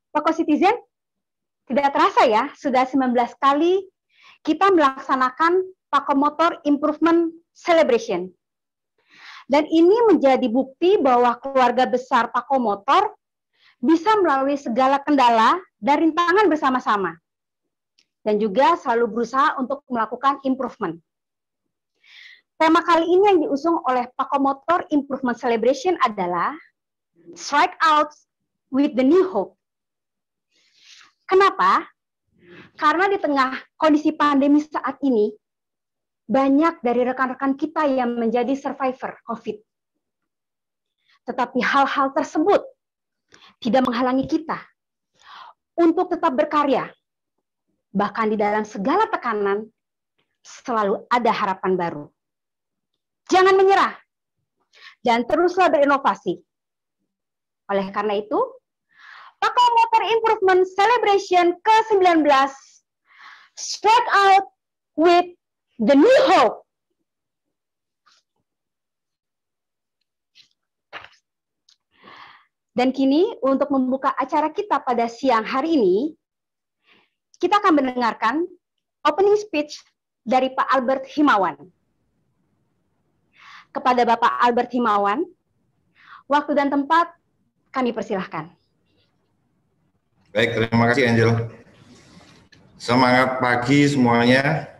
Pako Citizen, tidak terasa ya, sudah 19 kali kita melaksanakan Pako Motor Improvement Celebration. Dan ini menjadi bukti bahwa keluarga besar Pako Motor bisa melalui segala kendala dan rintangan bersama-sama. Dan juga selalu berusaha untuk melakukan improvement. Tema kali ini yang diusung oleh Pako Motor Improvement Celebration adalah Strike Out with the New Hope. Kenapa? Karena di tengah kondisi pandemi saat ini, banyak dari rekan-rekan kita yang menjadi survivor COVID. Tetapi hal-hal tersebut tidak menghalangi kita untuk tetap berkarya. Bahkan di dalam segala tekanan, selalu ada harapan baru. Jangan menyerah, dan teruslah berinovasi. Oleh karena itu, Pako Motor Improvement Celebration ke-19, Strike Out with the New Hope. Dan kini, untuk membuka acara kita pada siang hari ini, kita akan mendengarkan opening speech dari Pak Albert Himawan. Kepada Bapak Albert Himawan, waktu dan tempat kami persilahkan. Baik, terima kasih Angel. Semangat pagi semuanya.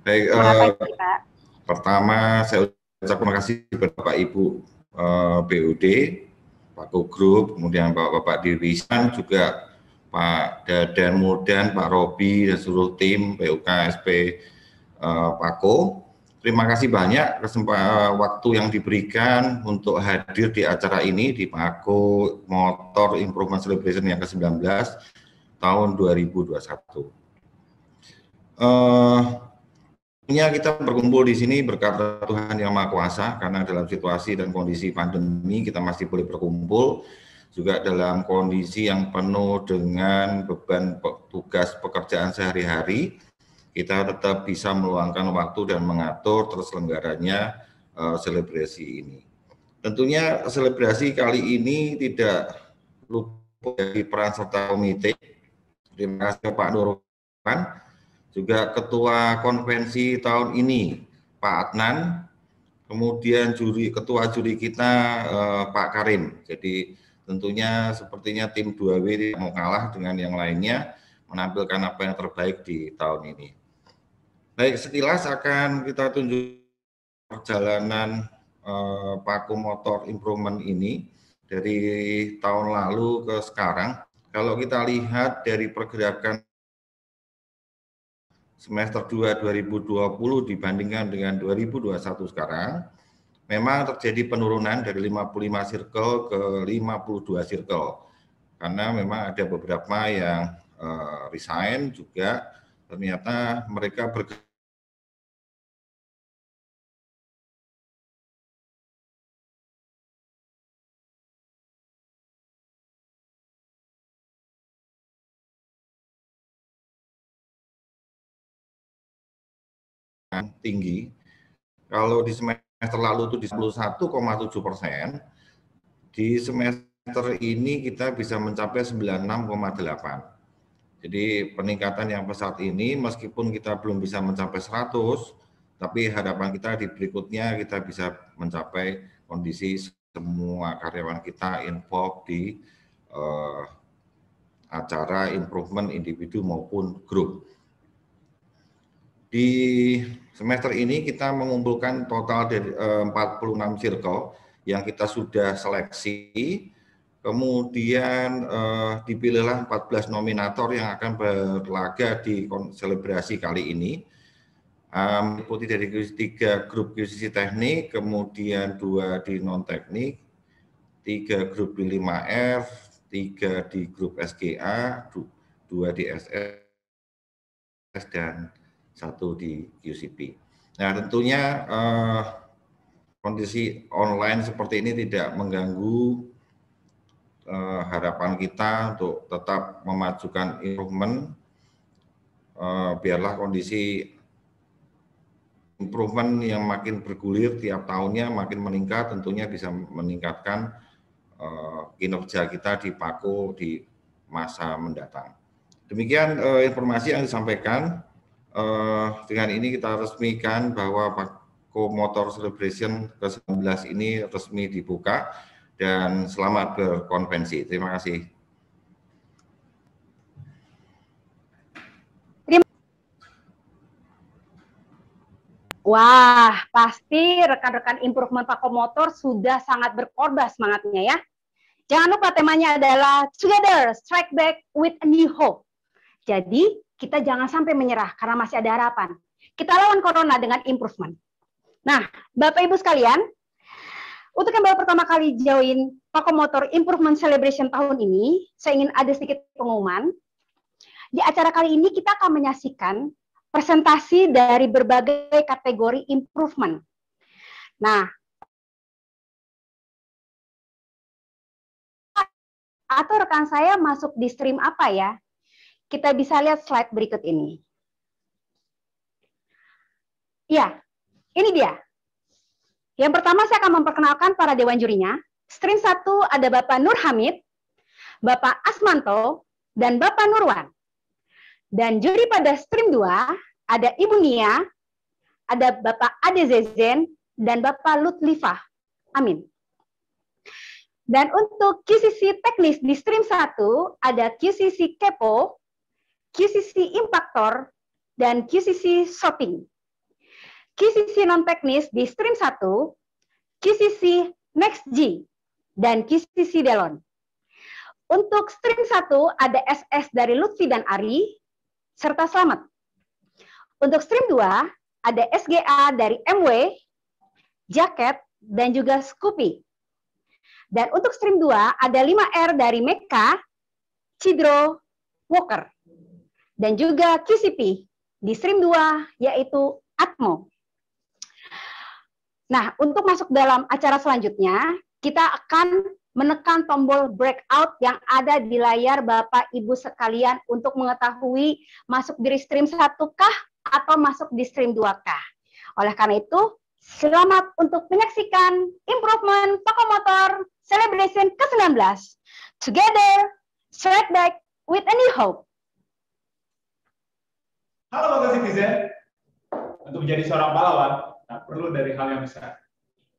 Baik, pagi, Pak. Pertama saya ucapkan terima kasih kepada Bapak Ibu BUD, Pako Group, kemudian Bapak Dirwisan, juga Pak Dadan Mudan, Pak Robi, dan seluruh tim PUKSP Pako. Terima kasih banyak waktu yang diberikan untuk hadir di acara ini di Pako Motor Improvement Celebration yang ke-19 tahun 2021. Kita berkumpul di sini berkat Tuhan Yang Maha Kuasa, karena dalam situasi dan kondisi pandemi kita masih boleh berkumpul, juga dalam kondisi yang penuh dengan beban tugas pekerjaan sehari-hari. Kita tetap bisa meluangkan waktu dan mengatur terselenggaranya selebrasi ini. Tentunya selebrasi kali ini tidak luput dari peran serta komite. Terima kasih Pak Nurman, juga Ketua Konvensi tahun ini Pak Adnan, kemudian ketua juri kita Pak Karim. Jadi tentunya sepertinya tim 2W tidak mau kalah dengan yang lainnya, menampilkan apa yang terbaik di tahun ini. Baik, sekilas akan kita tunjuk perjalanan Pako Motor Improvement ini dari tahun lalu ke sekarang. Kalau kita lihat dari pergerakan semester 2 2020 dibandingkan dengan 2021 sekarang, memang terjadi penurunan dari 55 circle ke 52 circle. Karena memang ada beberapa yang resign juga, ternyata mereka bergerak tinggi. Kalau di semester lalu itu di 11,7%, di semester ini kita bisa mencapai 96,8%. Jadi peningkatan yang pesat ini, meskipun kita belum bisa mencapai 100, tapi harapan kita di berikutnya kita bisa mencapai kondisi semua karyawan kita involved di acara improvement individu maupun grup. Di semester ini kita mengumpulkan total dari 46 circle yang kita sudah seleksi, kemudian dipilihlah 14 nominator yang akan berlaga di selebrasi kali ini. Meliputi dari 3 grup QCC teknik, kemudian 2 di non-teknik, 3 grup di 5F, 3 di grup SGA, 2 di SS, dan 1 di QCP. Nah, tentunya kondisi online seperti ini tidak mengganggu harapan kita untuk tetap memajukan improvement. Biarlah kondisi improvement yang makin bergulir tiap tahunnya makin meningkat, tentunya bisa meningkatkan kinerja kita di Pako di masa mendatang. Demikian informasi yang disampaikan. Dengan ini kita resmikan bahwa Pako Motor Celebration ke-19 ini resmi dibuka dan selamat berkonvensi. Terima kasih. Wah, pasti rekan-rekan improvement Pako Motor sudah sangat berkorban semangatnya ya. Jangan lupa temanya adalah Together Strike Back with a New Hope. Jadi, kita jangan sampai menyerah karena masih ada harapan. Kita lawan corona dengan improvement. Nah, Bapak Ibu sekalian, untuk yang baru pertama kali join Pako Motor Improvement Celebration tahun ini, saya ingin ada sedikit pengumuman. Di acara kali ini kita akan menyaksikan presentasi dari berbagai kategori improvement. Nah, atau rekan saya masuk di stream apa ya? Kita bisa lihat slide berikut ini. Ya, ini dia. Yang pertama saya akan memperkenalkan para dewan jurinya. Stream 1 ada Bapak Nur Hamid, Bapak Asmanto, dan Bapak Nurwan. Dan juri pada stream 2 ada Ibu Nia, ada Bapak Ade Zezen, dan Bapak Lutfifah. Amin. Dan untuk QCC teknis di stream 1 ada QCC Kepo, QCC Impactor, dan QCC Shopping. QCC non-teknis di stream 1, QCC NextG, dan QCC Delon. Untuk stream 1 ada SS dari Lutfi dan Ari, serta Selamat. Untuk stream 2 ada SGA dari MW, Jacket, dan juga Scoopy. Dan untuk stream 2 ada 5R dari Meka, Cidro, Walker. Dan juga QCP di stream 2 yaitu Atmo. Nah, untuk masuk dalam acara selanjutnya, kita akan menekan tombol breakout yang ada di layar Bapak Ibu sekalian untuk mengetahui masuk di stream 1-kah atau masuk di stream 2-kah. Oleh karena itu, selamat untuk menyaksikan Improvement Pako Motor Celebration ke-19. Together, strike back with a new hope. Halo Bapak Citizen, untuk menjadi seorang pahlawan, tak perlu dari hal yang besar.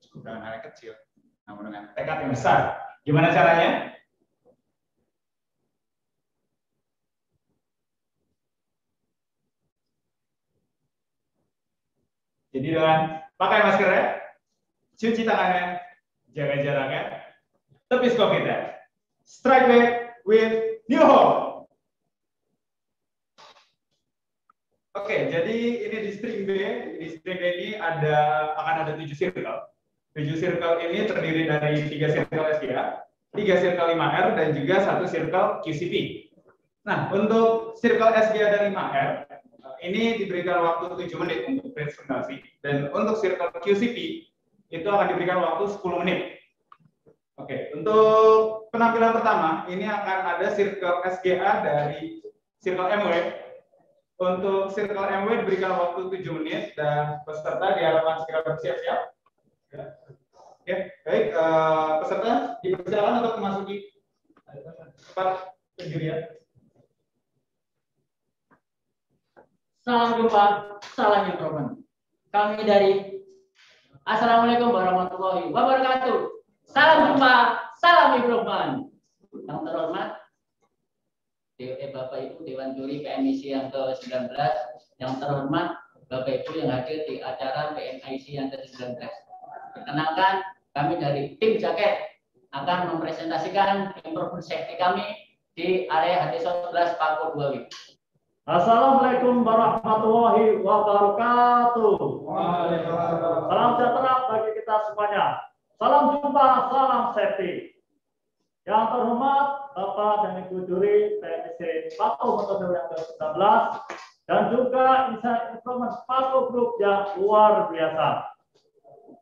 Cukup dengan hal yang kecil, namun dengan tekad yang besar. Gimana caranya? Jadi dengan pakai maskernya, cuci tangannya, jaga jaraknya, tepis COVID-nya. Strike back with new hope. Oke, jadi ini di string B. Di string B ini akan ada 7 circle. 7 circle ini terdiri dari 3 circle SGA, 3 circle 5R, dan juga 1 circle QCP. Nah, untuk circle SGA dan 5R, ini diberikan waktu 7 menit untuk presentasi. Dan untuk circle QCP, itu akan diberikan waktu 10 menit. Oke, untuk penampilan pertama, ini akan ada circle SGA dari circle MW. Untuk circle MW diberikan waktu 7 menit dan peserta diharapkan segera bersiap-siap. Oke, baik. Peserta dipersilakan untuk memasuki tempat penjurian. Salam jumpa, salam improvement. Kami dari Assalamualaikum warahmatullahi wabarakatuh. Salam jumpa, salam improvement. Yang terhormat, Bapak Ibu Dewan Juri PMIC yang ke-19, yang terhormat Bapak Ibu yang hadir di acara PMIC yang ke-19. Perkenalkan, kami dari tim Jaket akan mempresentasikan improvement safety kami di area HT11 Pako 2W. Assalamualaikum warahmatullahi wabarakatuh. Salam sejahtera bagi kita semuanya. Salam jumpa, salam safety. Yang terhormat Bapak dan Ibu Juri PMIC Pako Motor yang ke-19 dan juga Insight Improvement Pako Group yang luar biasa.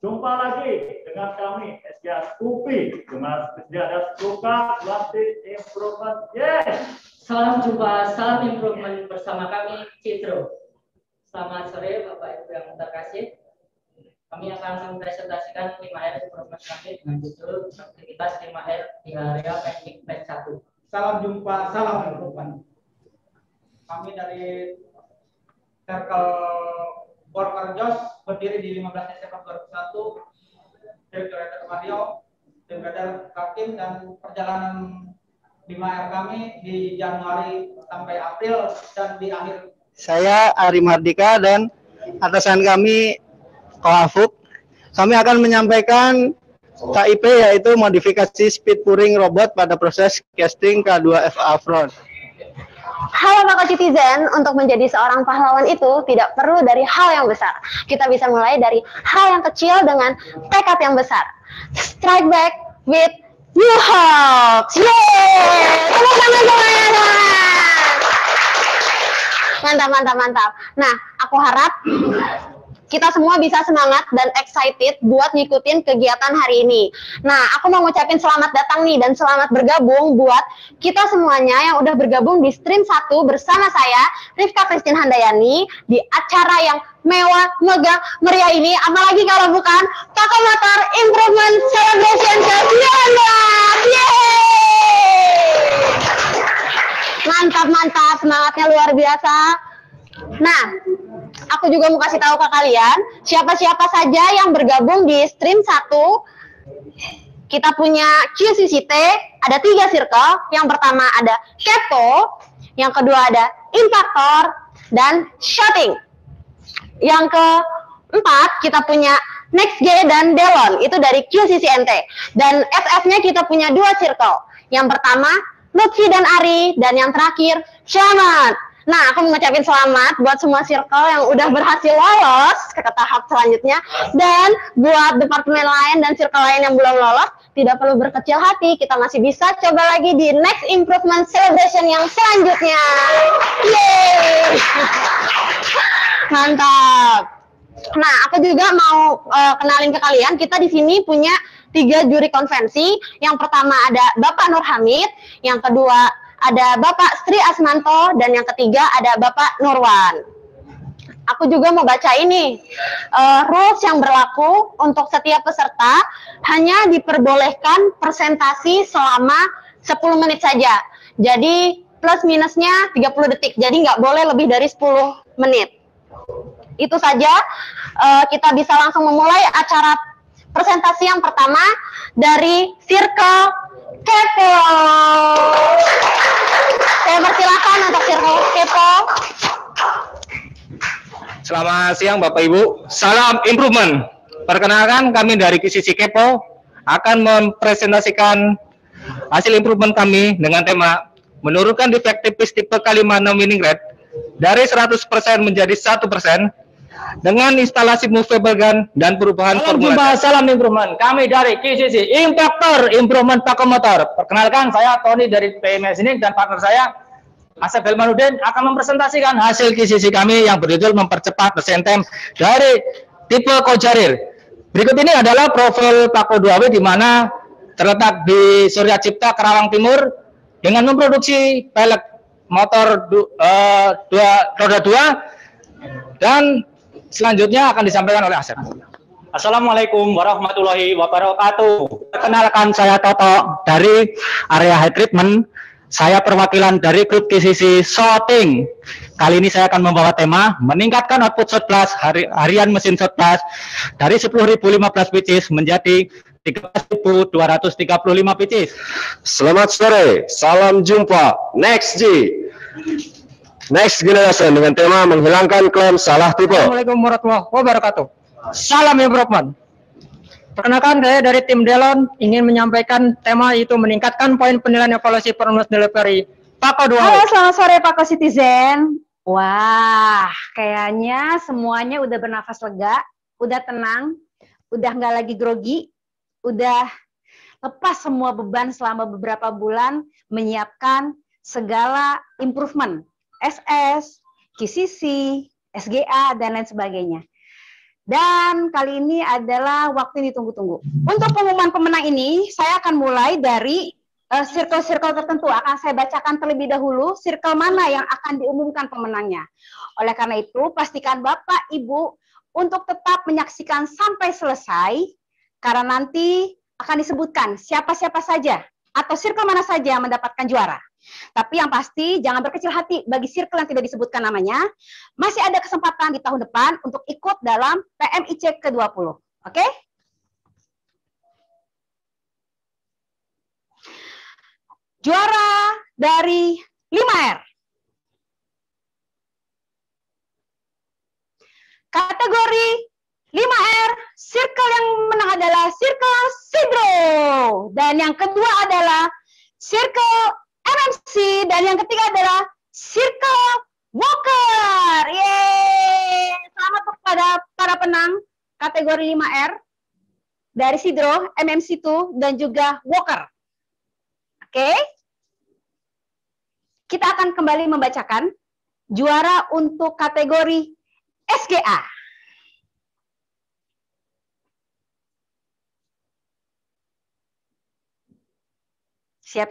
Jumpa lagi dengan kami SGA Scoopy, dengan ada Suka Plastic Improvement. Yes. Salam jumpa, salam improvement bersama kami Citro. Selamat sore Bapak Ibu yang terkasih. Kami akan mempresentasikan 5R improvement kami dengan judul aktivitas 5R di area pending batch 1. salam jumpa, salam improvement. Kami dari Circle Worker Jos berdiri di 15 Desember 2001, Direktur Mario, tim kader Kaltim, dan perjalanan 5R kami di Januari sampai April dan di akhir. Saya Ari Mardika dan atasan kami Koafuk. Kami akan menyampaikan KIP yaitu modifikasi speed pouring robot pada proses casting K2FA front. Halo Pako Citizen, untuk menjadi seorang pahlawan itu tidak perlu dari hal yang besar. Kita bisa mulai dari hal yang kecil dengan tekad yang besar. Strike back with new hopes. Yeay! Tepuk tangan semuanya. Mantap, mantap, mantap. Nah, aku harap kita semua bisa semangat dan excited buat ngikutin kegiatan hari ini. Nah, aku mau ngucapin selamat datang nih dan selamat bergabung buat kita semuanya yang udah bergabung di stream 1 bersama saya, Rifka Christine Handayani, di acara yang mewah, megah, meriah ini. Apalagi kalau bukan Pako Motor Improvement Celebration ke-19. Yeay! Mantap, mantap, semangatnya luar biasa. Nah, aku juga mau kasih tahu ke kalian siapa-siapa saja yang bergabung di stream 1. Kita punya QCCT, ada 3 circle. Yang pertama ada Kepo, yang kedua ada Impactor, dan Shooting. Yang keempat kita punya Next G dan Delon, itu dari QCCNT. Dan SF-nya kita punya 2 circle. Yang pertama Lutfi dan Ari, dan yang terakhir Selamat. Nah, aku mengucapkan selamat buat semua circle yang udah berhasil lolos ke tahap selanjutnya. Dan buat departemen lain dan circle lain yang belum lolos, tidak perlu berkecil hati. Kita masih bisa coba lagi di next improvement celebration yang selanjutnya. Yeay! Mantap. Nah, aku juga mau kenalin ke kalian, kita di sini punya 3 juri konvensi. Yang pertama ada Bapak Nur Hamid, yang kedua ada Bapak Sri Asmanto, dan yang ketiga ada Bapak Nurwan. Aku juga mau baca ini, rules yang berlaku untuk setiap peserta hanya diperbolehkan presentasi selama 10 menit saja. Jadi plus minusnya 30 detik, jadi nggak boleh lebih dari 10 menit. Itu saja, kita bisa langsung memulai acara presentasi yang pertama dari Circle Kepo. Saya persilakan untuk Circle Kepo. Selamat siang Bapak Ibu, salam improvement. Perkenalkan, kami dari QCC Kepo akan mempresentasikan hasil improvement kami dengan tema menurunkan defectiveness tipe K5 winning rate dari 100% menjadi 1% dengan instalasi movable gun dan perubahan formula. Salam improvement. Kami dari QCC Impactor Improvement Pako Motor. Perkenalkan, saya Tony dari PMS ini dan partner saya Asep Helmanuddin akan mempresentasikan hasil QCC kami yang berjudul mempercepat persen time dari tipe Kojarir. Berikut ini adalah profil Pako 2W di mana terletak di Surya Cipta, Karawang Timur dengan memproduksi pelek motor roda 2 dan selanjutnya akan disampaikan oleh Asep. Assalamualaikum warahmatullahi wabarakatuh. Perkenalkan, saya Toto dari area high treatment. Saya perwakilan dari grup QCC Shooting. Kali ini saya akan membawa tema meningkatkan output shot blast harian mesin shot blast dari 10.015 pitches menjadi 13.235 pitches. Selamat sore, salam jumpa Next G. Next Generation dengan tema menghilangkan klaim salah tipe. Assalamualaikum warahmatullahi wabarakatuh. Salam improvement. Perkenalkan, saya dari tim Delon ingin menyampaikan tema itu meningkatkan poin penilaian evaluasi performance delivery Pako 2. Halo, selamat sore Pako Citizen. Wah, kayaknya semuanya udah bernafas lega, udah tenang, udah nggak lagi grogi, udah lepas semua beban selama beberapa bulan menyiapkan segala improvement. SS, QCC, SGA, dan lain sebagainya. Dan kali ini adalah waktu yang ditunggu-tunggu. Untuk pengumuman pemenang ini, saya akan mulai dari circle-circle tertentu. Akan saya bacakan terlebih dahulu circle mana yang akan diumumkan pemenangnya. Oleh karena itu, pastikan Bapak, Ibu untuk tetap menyaksikan sampai selesai, karena nanti akan disebutkan siapa-siapa saja atau circle mana saja yang mendapatkan juara. Tapi yang pasti jangan berkecil hati bagi circle yang tidak disebutkan namanya. Masih ada kesempatan di tahun depan untuk ikut dalam PMIC ke-20. Oke? Juara dari 5R. Kategori 5R, circle yang menang adalah circle Sidro. Dan yang kedua adalah circle MMC. Dan yang ketiga adalah circle Walker. Yeay! Selamat kepada para penang kategori 5R dari Sidro, MMC2, dan juga Walker. Oke? Kita akan kembali membacakan juara untuk kategori SGA. Siap?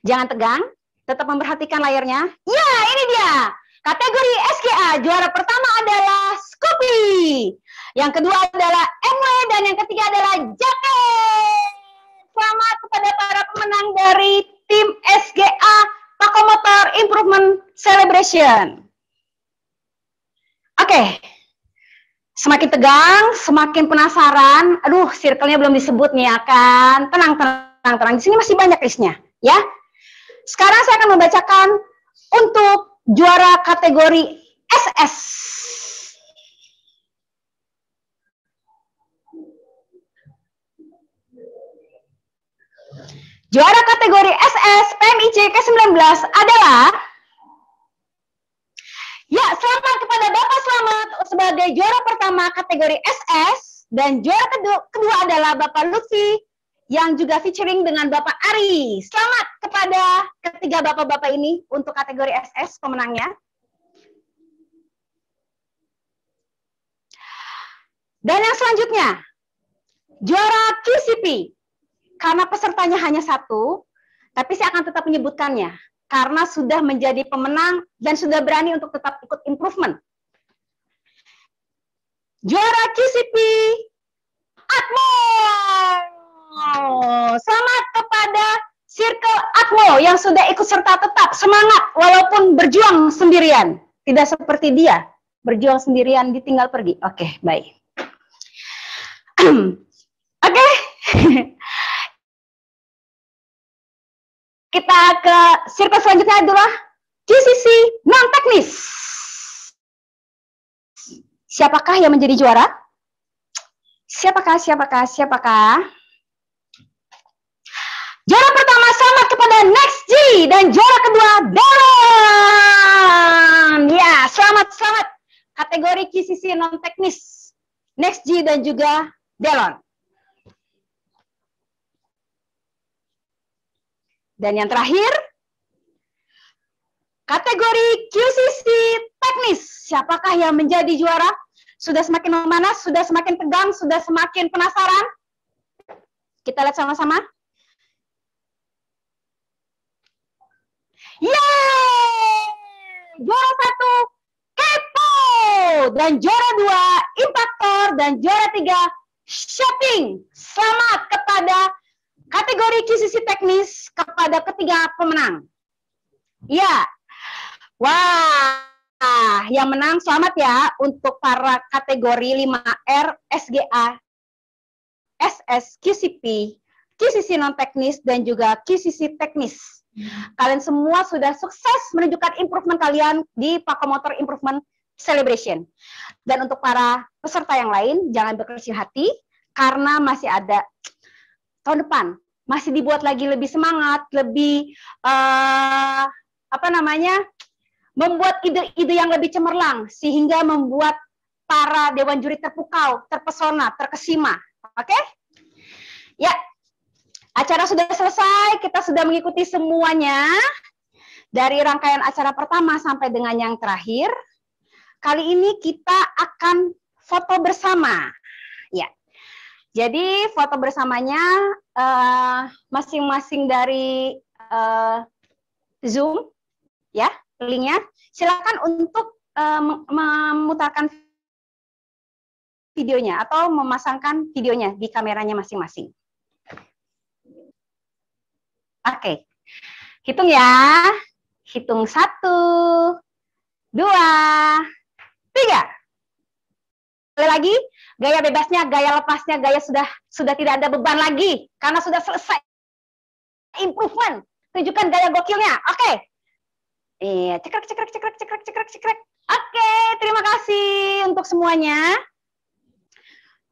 Jangan tegang, tetap memperhatikan layarnya. Ya, ini dia. Kategori SGA, juara pertama adalah Scoopy. Yang kedua adalah MW, dan yang ketiga adalah Jacket. Selamat kepada para pemenang dari tim SGA Pakomotor Improvement Celebration. Oke. Semakin tegang, semakin penasaran. Aduh, circle-nya belum disebut nih ya kan. Tenang. Di sini masih banyak listnya, ya. Sekarang saya akan membacakan untuk juara kategori SS. Juara kategori SS PMIC ke-19 adalah, ya, selamat kepada Bapak Slamet sebagai juara pertama kategori SS, dan juara kedua adalah Bapak Lutfi yang juga featuring dengan Bapak Ari. Selamat kepada ketiga bapak-bapak ini untuk kategori SS pemenangnya. Dan yang selanjutnya, juara QCP. Karena pesertanya hanya satu, tapi saya akan tetap menyebutkannya. Karena sudah menjadi pemenang dan sudah berani untuk tetap ikut improvement. Juara QCP, Atmo. Selamat kepada Circle Atmo yang sudah ikut serta tetap semangat walaupun berjuang sendirian. Tidak seperti dia, berjuang sendirian ditinggal pergi. Oke, baik. Oke. Kita ke circle selanjutnya adalah QCC non-teknis. Siapakah yang menjadi juara? Siapakah? Juara pertama selamat kepada Next G, dan juara kedua Delon. Ya, selamat. Kategori QCC non-teknis, Next G dan juga Delon. Dan yang terakhir, kategori QCC teknis. Siapakah yang menjadi juara? Sudah semakin memanas, sudah semakin tegang, sudah semakin penasaran? Kita lihat sama-sama. Yeay! Juara 1, Kepo. Dan juara 2, Impactor. Dan juara 3, Shopping. Selamat kepada kategori QCC teknis kepada ketiga pemenang. Ya, wah, yang menang selamat ya untuk para kategori 5R, SGA, SS, QCP, QCC non-teknis, dan juga QCC teknis. Kalian semua sudah sukses menunjukkan improvement kalian di Pakomotor Improvement Celebration. Dan untuk para peserta yang lain, jangan berkecil hati, karena masih ada tahun depan, masih dibuat lagi lebih semangat, lebih membuat ide-ide yang lebih cemerlang, sehingga membuat para dewan juri terpukau, terpesona, terkesima. Oke? Ya, acara sudah selesai, kita sudah mengikuti semuanya, dari rangkaian acara pertama sampai dengan yang terakhir. Kali ini kita akan foto bersama. Ya. Jadi foto bersamanya masing-masing dari Zoom, ya, linknya. Silakan untuk memutarkan videonya atau memasangkan videonya di kameranya masing-masing. Oke. Hitung ya. Hitung 1, 2, 3. Sekali lagi, gaya bebasnya, gaya lepasnya, gaya sudah tidak ada beban lagi karena sudah selesai improvement. Tunjukkan gaya gokilnya. Oke. Iya, cekrek. Oke, terima kasih untuk semuanya.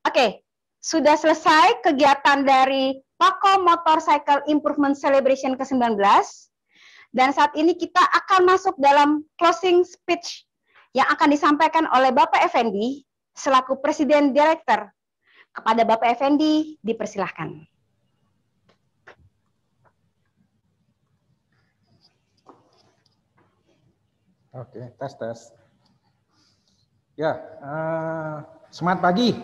Oke, sudah selesai kegiatan dari Paco Motorcycle Improvement Celebration ke-19. Dan saat ini kita akan masuk dalam closing speech yang akan disampaikan oleh Bapak Effendi selaku Presiden Direktur. Kepada Bapak Effendi, dipersilahkan. Oke, tes. Ya, semangat pagi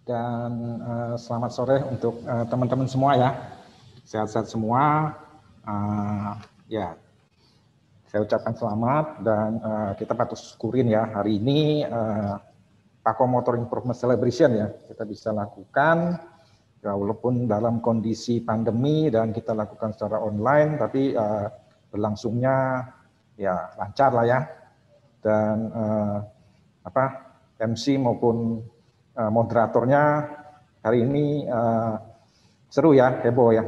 dan selamat sore untuk teman-teman semua ya. Sehat-sehat semua. Ya, saya ucapkan selamat dan kita patut syukurin ya hari ini Paco Motor Improvement Celebration ya kita bisa lakukan ya, walaupun dalam kondisi pandemi dan kita lakukan secara online tapi berlangsungnya ya lancar lah ya dan MC maupun moderatornya hari ini seru ya, heboh ya,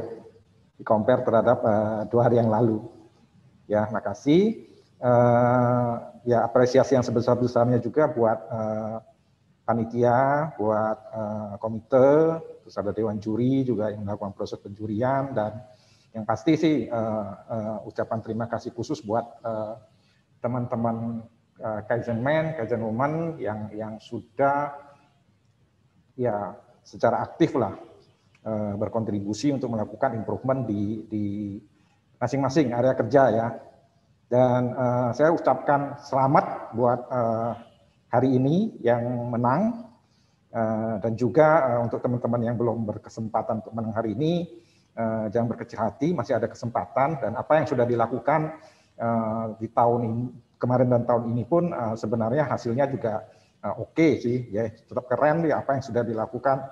di-compare terhadap 2 hari yang lalu. Ya, makasih. Ya apresiasi yang sebesar-besarnya juga buat panitia, buat komite, terus ada dewan juri juga yang melakukan proses penjurian dan yang pasti sih ucapan terima kasih khusus buat teman-teman Kaizen Men, Kaizen Woman yang sudah ya secara aktif lah berkontribusi untuk melakukan improvement di masing-masing area kerja ya. Dan saya ucapkan selamat buat hari ini yang menang dan juga untuk teman-teman yang belum berkesempatan untuk menang hari ini jangan berkecil hati, masih ada kesempatan dan apa yang sudah dilakukan di tahun ini kemarin dan tahun ini pun sebenarnya hasilnya juga oke sih ya, tetap keren ya apa yang sudah dilakukan,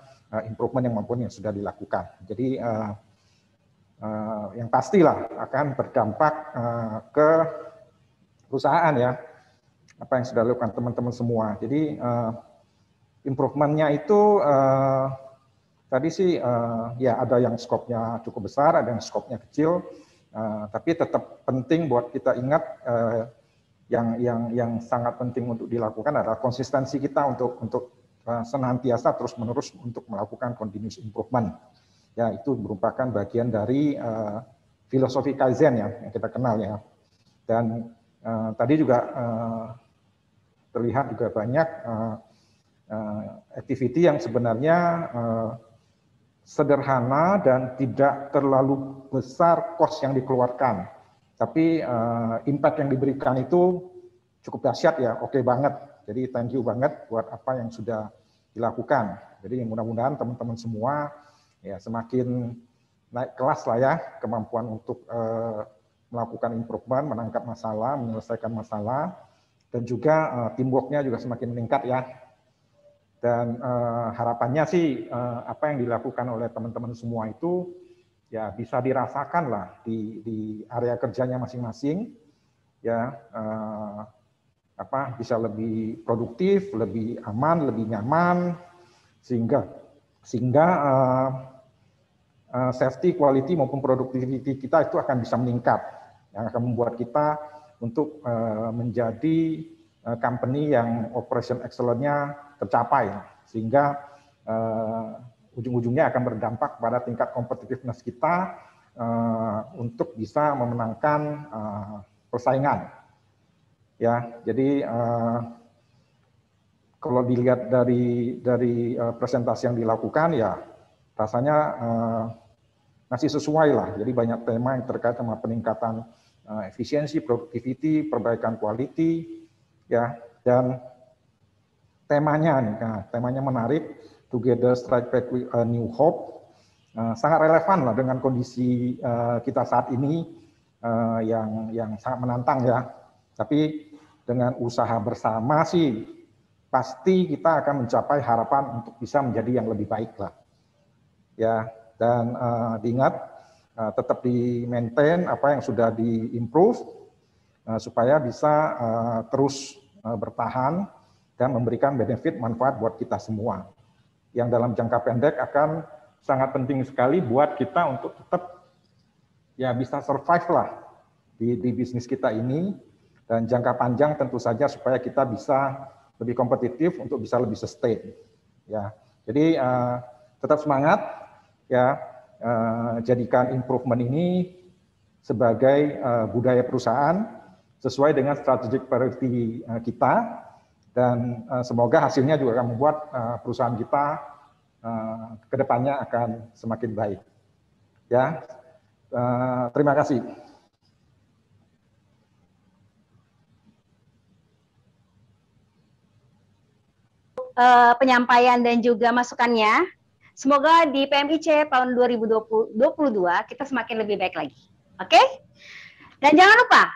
improvement yang maupun yang sudah dilakukan. Jadi yang pastilah akan berdampak ke perusahaan ya apa yang sudah dilakukan teman-teman semua. Jadi improvementnya itu tadi sih ya ada yang skopnya cukup besar, ada yang skopnya kecil, tapi tetap penting buat kita ingat yang sangat penting untuk dilakukan adalah konsistensi kita untuk senantiasa terus-menerus untuk melakukan continuous improvement. Ya, itu merupakan bagian dari filosofi Kaizen ya, yang kita kenal ya. Dan tadi juga terlihat juga banyak activity yang sebenarnya sederhana dan tidak terlalu besar cost yang dikeluarkan. Tapi impact yang diberikan itu cukup dahsyat ya, oke banget. Jadi thank you banget buat apa yang sudah dilakukan. Jadi mudah-mudahan teman-teman semua ya semakin naik kelas lah ya kemampuan untuk melakukan improvement, menangkap masalah, menyelesaikan masalah, dan juga teamwork-nya juga semakin meningkat ya. Dan harapannya sih apa yang dilakukan oleh teman-teman semua itu ya bisa dirasakan lah di area kerjanya masing-masing ya bisa lebih produktif, lebih aman, lebih nyaman sehingga safety, quality maupun productivity kita itu akan bisa meningkat yang akan membuat kita untuk menjadi company yang operation excellence-nya tercapai sehingga ujung-ujungnya akan berdampak pada tingkat competitiveness kita untuk bisa memenangkan persaingan. Ya, jadi kalau dilihat dari presentasi yang dilakukan ya rasanya masih sesuai lah. Jadi banyak tema yang terkait sama peningkatan efisiensi, productivity, perbaikan quality, ya. Dan temanya nih, temanya menarik. Together Strike Back with a New Hope, sangat relevan lah dengan kondisi kita saat ini yang sangat menantang ya. Tapi dengan usaha bersama sih pasti kita akan mencapai harapan untuk bisa menjadi yang lebih baik lah. Ya, dan diingat tetap di-maintain apa yang sudah di-improve supaya bisa terus bertahan dan memberikan benefit manfaat buat kita semua. Yang dalam jangka pendek akan sangat penting sekali buat kita untuk tetap ya bisa survive lah di bisnis kita ini, dan jangka panjang tentu saja supaya kita bisa lebih kompetitif untuk bisa lebih sustain. Ya, jadi tetap semangat ya, jadikan improvement ini sebagai budaya perusahaan sesuai dengan strategic priority kita, dan semoga hasilnya juga akan membuat perusahaan kita kedepannya akan semakin baik. Ya, terima kasih. Penyampaian dan juga masukannya. Semoga di PMIC tahun 2022 kita semakin lebih baik lagi. Oke? Dan jangan lupa,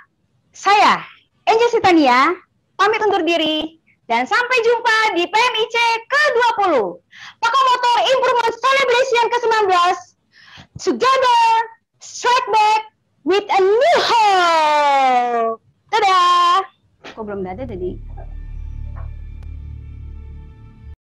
saya Angel Sitania pamit undur diri dan sampai jumpa di PMIC ke-20. Pakomotor Improvement Celebration ke-19. Together, strike back with a new hope. Dadah. Kok belum ada tadi?